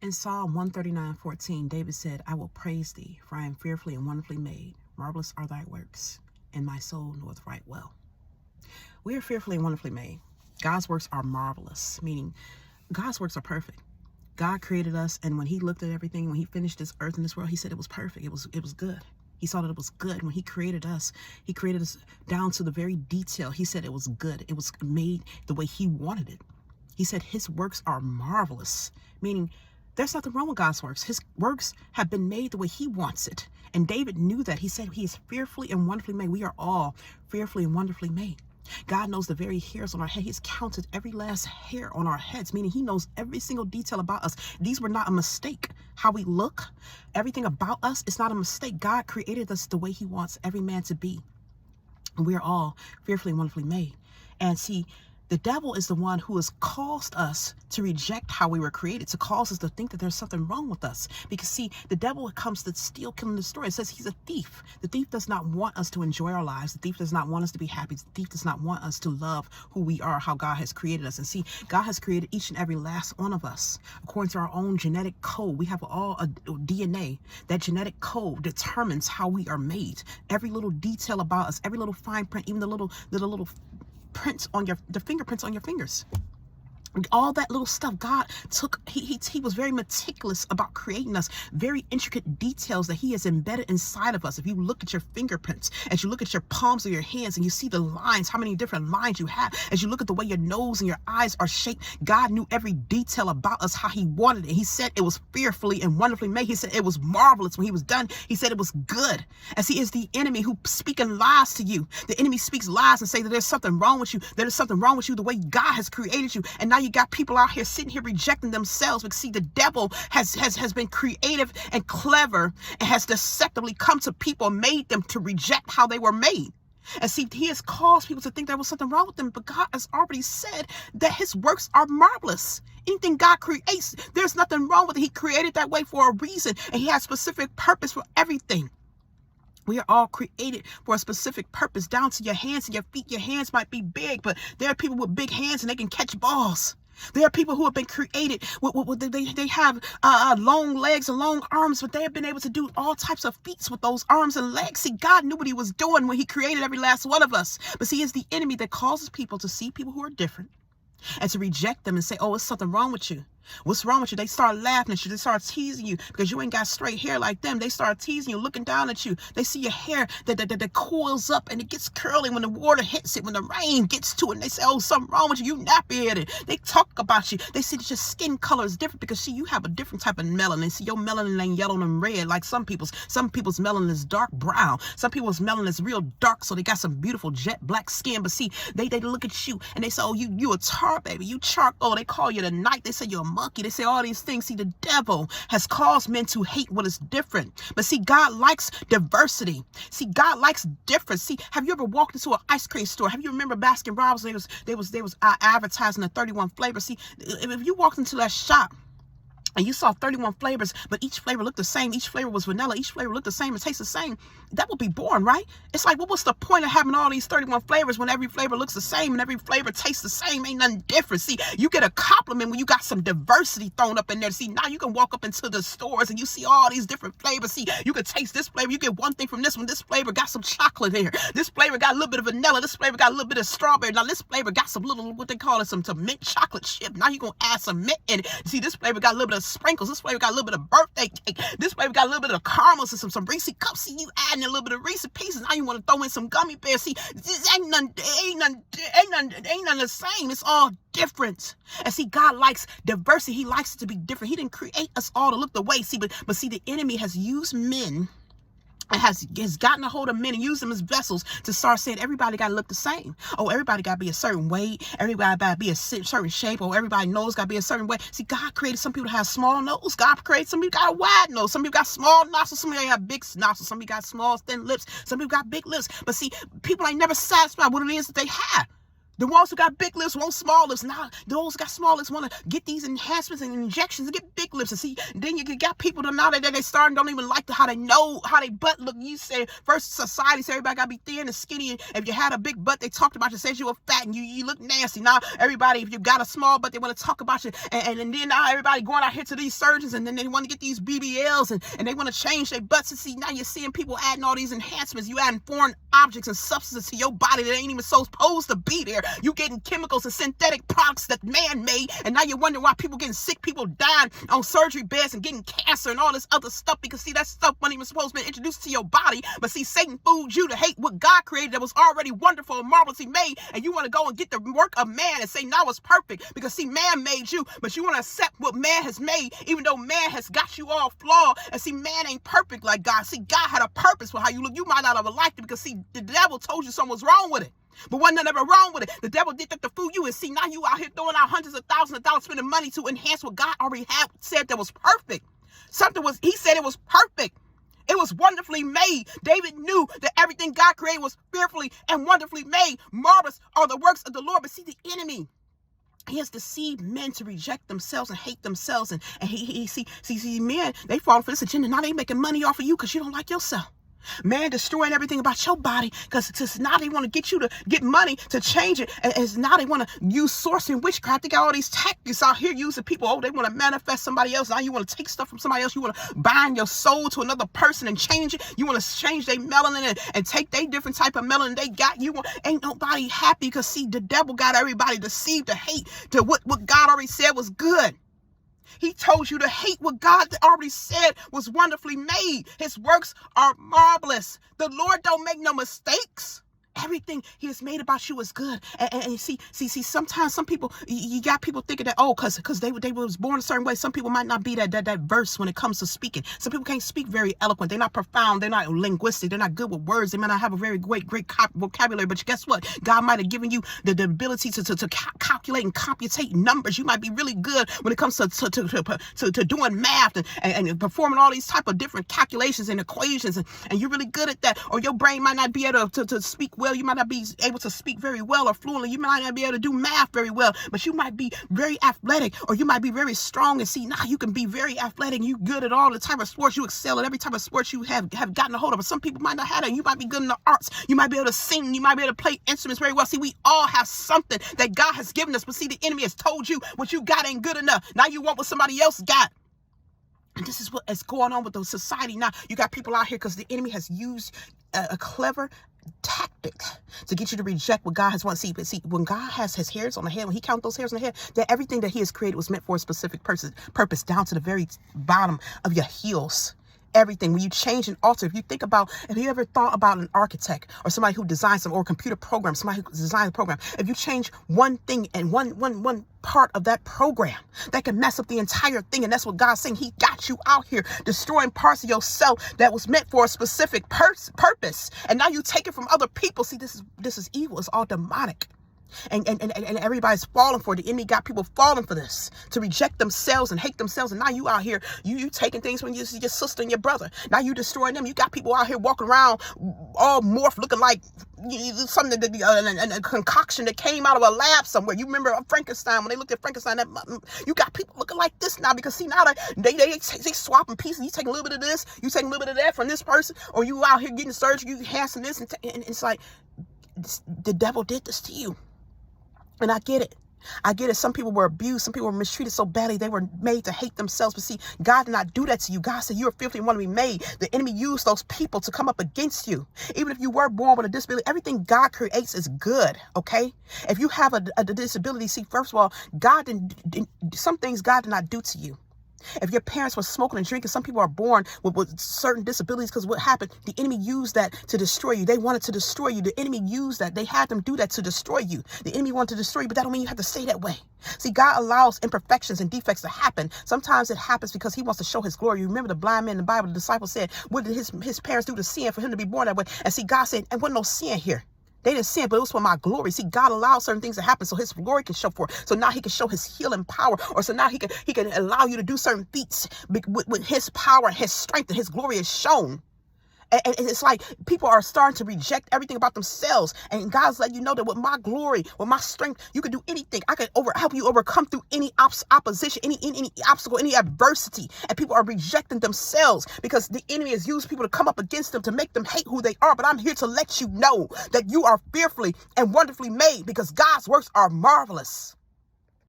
In Psalm 139:14, David said, I will praise thee, for I am fearfully and wonderfully made. Marvelous are thy works, and my soul knoweth right well. We are fearfully and wonderfully made. God's works are marvelous, meaning God's works are perfect. God created us, and when he looked at everything, when he finished this earth and this world, he said it was perfect. It was good. He saw that it was good. When he created us down to the very detail. He said it was good. It was made the way he wanted it. He said his works are marvelous, meaning there's nothing wrong with God's works. His works have been made the way he wants it. And David knew that. He said he is fearfully and wonderfully made. We are all fearfully and wonderfully made. God knows the very hairs on our head. He's counted every last hair on our heads, meaning he knows every single detail about us. These were not a mistake. How we look, everything about us, it's not a mistake. God created us the way he wants every man to be. And we are all fearfully and wonderfully made. And see, the devil is the one who has caused us to reject how we were created, to cause us to think that there's something wrong with us. Because see, the devil comes to steal, kill, and destroy. It says he's a thief. The thief does not want us to enjoy our lives. The thief does not want us to be happy. The thief does not want us to love who we are, how God has created us. And see, God has created each and every last one of us according to our own genetic code. We have all a DNA. That genetic code determines how we are made. Every little detail about us, every little fine print, even the little prints on the fingerprints on your fingers. All that little stuff God took, he was very meticulous about creating us, very intricate details that he has embedded inside of us. If you look at your fingerprints, as you look at your palms of your hands and you see the lines, how many different lines you have, as you look at the way your nose and your eyes are shaped, God knew every detail about us, how he wanted it. He said it was fearfully and wonderfully made. He said it was marvelous when he was done. He said it was good. As he is the enemy who speaking lies to you. The enemy speaks lies and say that there's something wrong with you. There's something wrong with you the way God has created you. And now you got people out here sitting here rejecting themselves because see, the devil has been creative and clever and has deceptively come to people, made them to reject how they were made. And see, he has caused people to think there was something wrong with them, but God has already said that his works are marvelous. Anything God creates, there's nothing wrong with it. He created that way for a reason, and he has specific purpose for everything. We are all created for a specific purpose, down to your hands and your feet. Your hands might be big, but there are people with big hands and they can catch balls. There are people who have been created they have long legs and long arms, but they have been able to do all types of feats with those arms and legs. See, God knew what he was doing when he created every last one of us. But see, it's the enemy that causes people to see people who are different and to reject them and say, oh, it's something wrong with you. What's wrong with you? They start laughing at you. They start teasing you because you ain't got straight hair like them. They start teasing you, looking down at you. They see your hair that coils up and it gets curly when the water hits it, when the rain gets to it. And they say, oh, something wrong with you. You nappy-headed. They talk about you. They see that your skin color is different because, see, you have a different type of melanin. See, your melanin ain't yellow and red like some people's. Some people's melanin is dark brown. Some people's melanin is real dark, so they got some beautiful jet black skin. But see, they look at you and they say, oh, you a tar baby. You charcoal. They call you the night. They say you're a monkey. They say all these things. See, the devil has caused men to hate what is different. But see, God likes diversity. See, God likes difference. See, have you ever walked into an ice cream store? Have you remember Baskin Robbins? They was advertising the 31 flavors. See, if you walked into that shop and you saw 31 flavors, but each flavor looked the same, each flavor was vanilla, each flavor looked the same and tastes the same, that would be boring, right? It's like, well, what's the point of having all these 31 flavors when every flavor looks the same and every flavor tastes the same? Ain't nothing different. See, you get a compliment when you got some diversity thrown up in there. See, now you can walk up into the stores and you see all these different flavors. See, you can taste this flavor. You get one thing from this one. This flavor got some chocolate here. This flavor got a little bit of vanilla. This flavor got a little bit of strawberry. Now this flavor got some little, what they call it, some mint chocolate chip. Now you're going to add some mint in it. See, this flavor got a little bit of sprinkles. This flavor got a little bit of birthday cake. This flavor got a little bit of caramels and some Reese cups. See, you adding a little bit of Reese pieces. Now you want to throw in some gummy bears. See, this ain't nothing the same. It's all different. And see, God likes diversity. He likes it to be different. He didn't create us all to look the way. See, but see, the enemy has used men and has gotten a hold of men and used them as vessels to start saying everybody got to look the same. Oh, everybody got to be a certain weight. Everybody got to be a certain shape. Oh, everybody nose got to be a certain way. See, God created some people to have small nose. God created some people got a wide nose. Some people got small nostrils. Some people got big nostrils. Some people got small, thin lips. Some people got big lips. But see, people ain't never satisfied with what it is that they have. The ones who got big lips want small lips. Now, those who got small lips want to get these enhancements and injections and get big lips. And see, then you got people that now that they starting don't even like how they know how they butt look. You say, first society said everybody got to be thin and skinny. And if you had a big butt, they talked about you, said you were fat and you look nasty. Now, everybody, if you got a small butt, they want to talk about you. And then now everybody going out here to these surgeons and then they want to get these BBLs and they want to change their butts. And see, now you're seeing people adding all these enhancements. You adding foreign objects and substances to your body that ain't even supposed to be there. You getting chemicals and synthetic products that man made, and now you're wondering why people getting sick, people dying on surgery beds and getting cancer and all this other stuff, because see, that stuff wasn't even supposed to be introduced to your body. But see, Satan fooled you to hate what God created that was already wonderful and marvelously made, and you want to go and get the work of man and say now it's perfect, because see, man made you, but you want to accept what man has made, even though man has got you all flawed. And see, man ain't perfect like God. See, God had a purpose for how you look. You might not have liked it because see, the devil told you something was wrong with it. But wasn't nothing ever wrong with it. The devil did that to fool you. And see, now you out here throwing out hundreds of thousands of dollars spending money to enhance what God already had said that was perfect. He said it was perfect. It was wonderfully made. David knew that everything God created was fearfully and wonderfully made. Marvelous are the works of the Lord. But see, the enemy, he has deceived men to reject themselves and hate themselves. And he see men, they fall for this agenda. Now they making money off of you because you don't like yourself. Man destroying everything about your body because now they want to get you to get money to change it. And now they want to use sorcery and witchcraft. They got all these tactics out here using people. Oh, they want to manifest somebody else. Now you want to take stuff from somebody else. You want to bind your soul to another person and change it. You want to change their melanin and take their different type of melanin they got. Ain't nobody happy because see, the devil got everybody deceived to hate to what God already said was good. He told you to hate what God already said was wonderfully made. His works are marvelous. The Lord don't make no mistakes. Everything he has made about you is good. And see, sometimes some people, you got people thinking that, because they was born a certain way. Some people might not be that verse when it comes to speaking. Some people can't speak very eloquent. They're not profound. They're not linguistic. They're not good with words. They might not have a very great vocabulary. But guess what? God might have given you the ability to calculate and computate numbers. You might be really good when it comes to doing math and performing all these type of different calculations and equations. And you're really good at that. Or your brain might not be able to speak well. You might not be able to speak very well or fluently. You might not be able to do math very well, but you might be very athletic, or you might be very strong. And see, now you can be very athletic. You good at all the type of sports. You excel at every type of sports you have gotten a hold of. But some people might not have that. You might be good in the arts. You might be able to sing. You might be able to play instruments very well. See, we all have something that God has given us. But see, the enemy has told you what you got ain't good enough. Now you want what somebody else got. And this is what is going on with the society now. You got people out here because the enemy has used a clever tactic to get you to reject what God has wanted. See, when God has his hairs on the head, when he counts those hairs on the head, that everything that he has created was meant for a specific purpose down to the very bottom of your heels. Everything. When you change and alter, if you ever thought about an architect or somebody who designs some, or a computer program, somebody who designs a program, if you change one thing and one part of that program, that can mess up the entire thing. And that's what God's saying. He got you out here destroying parts of yourself that was meant for a specific purpose. And now you take it from other people. See, this is evil. It's all demonic. And everybody's falling for it. The enemy got people falling for this, to reject themselves and hate themselves. And now you out here, you taking things from your sister and your brother. Now you destroying them. You got people out here walking around all morphed, looking like something, a concoction that came out of a lab somewhere. You remember Frankenstein, when they looked at Frankenstein, you got people looking like this now, because see, now they swapping pieces. You take a little bit of this, you take a little bit of that from this person, or you out here getting surgery, you enhancing this, and it's like the devil did this to you. And I get it. Some people were abused. Some people were mistreated so badly they were made to hate themselves. But see, God did not do that to you. God said you are fearfully and wonderfully made. The enemy used those people to come up against you. Even if you were born with a disability, everything God creates is good, okay? If you have a disability, see, first of all, some things God did not do to you. If your parents were smoking and drinking, some people are born with certain disabilities because what happened, the enemy used that to destroy you. They wanted to destroy you. The enemy used that. They had them do that to destroy you. The enemy wanted to destroy you, but that don't mean you have to stay that way. See, God allows imperfections and defects to happen. Sometimes it happens because he wants to show his glory. You remember the blind man in the Bible, the disciples said, what did his parents do to sin for him to be born that way? And see, God said, and wasn't no sin here. They didn't sin, but it was for my glory. See, God allows certain things to happen so his glory can show forth. So now he can show his healing power. Or so now he can allow you to do certain feats with his power, his strength, and his glory is shown. And it's like people are starting to reject everything about themselves. And God's letting you know that with my glory, with my strength, you can do anything. I can help you overcome through any opposition, any obstacle, any adversity. And people are rejecting themselves because the enemy has used people to come up against them to make them hate who they are. But I'm here to let you know that you are fearfully and wonderfully made because God's works are marvelous.